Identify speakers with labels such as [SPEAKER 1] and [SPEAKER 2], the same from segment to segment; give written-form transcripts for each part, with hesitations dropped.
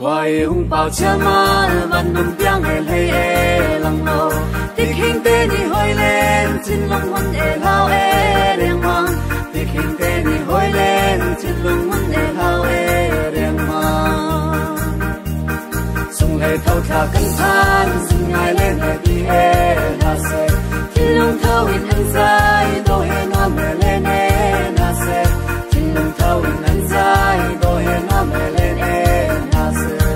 [SPEAKER 1] quay hung bao cha ma văn đùm piang hay lăng nô tiếc hình tên đi hoi lên trên lòng hôn lao đèn mang tiếc hình tên đi hoi lên trên lòng hôn lao đèn mang sung lệ thâu thả cân than sung ngài lên để đi na se trên lòng thâu in ăn dài đô he nó mẹ lên na se trên lòng thâu in ăn dài đô he nó mẹ lên na se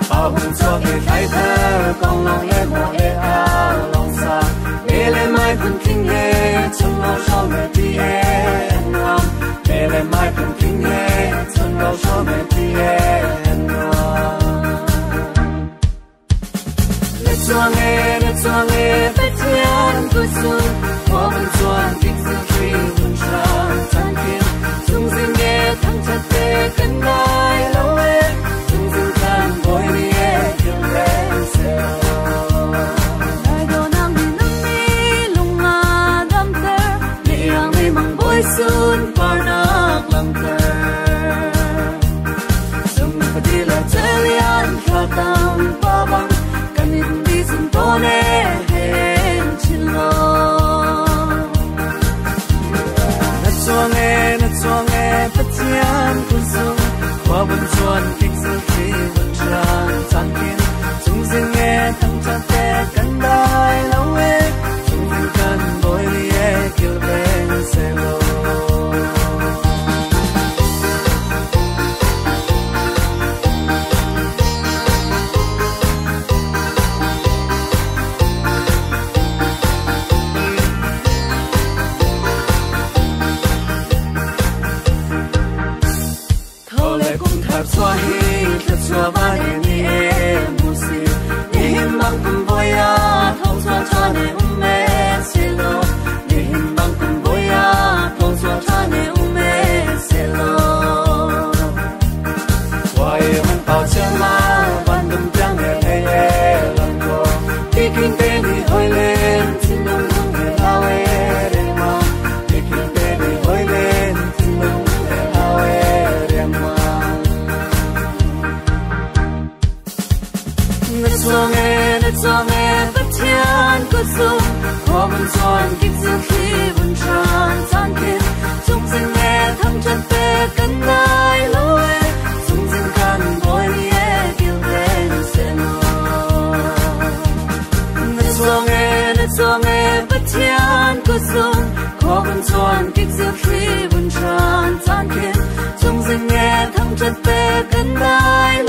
[SPEAKER 1] bao hùng cho về khai thơ con lòng em mò lòng xa mẹ lên mai vẫn kinh nghe trong lòng cho mẹ đi em nam mẹ lên mai vẫn kinh nghe trong lòng cho mẹ đi em nam let cho nghe vết thiên của xuân hoa vẫn xuân kịch sự khi vẫn tràn tan kia chung riêng nghe thăng chặt tê cánh đai lâu em chung riêng tan bồi đi yêu lên xe đại đồ nam đi nâng mi lung mà đâm tơ đi hàng mi mang bôi xuân par nạc lăng tơ chung phải đi là chơi lian khá tam ba băng cần nhìn đi dừng tô nè hẹn trên lo cho nghe bất thiên cuốn sông qua buồn chuồn kinh sư khi buồn tràn tràn kiến chúng riêng nghe thăng tràn tê cánh đai lâu ê chúng riêng cần bồi đi kêu bên xe lô xóa hi thật xóa ba ni musi ni him bang kum boya thong xóa cha ne umme selo ni him bang kum boya thong xóa cha ne umme selo wai hung pao cha ma ban dum chang he lang ko ti kin te ni hoi lên xin dong hung he lao re ma ti kin te ni hoi lên xin dong hung he lao re ma cho nghe bất thiên của sông hoa vẫn xuân kịch sự khi vẫn tràn tan kiến chung riêng nghe thăng chân tê cánh đai lâu ê chung riêng căn bồi đi kêu lên xe lô cho nghe bất thiên của sông hoa vẫn xuân kịch sự khi vẫn tràn tan kiến chung riêng nghe thăng chân tê cánh đai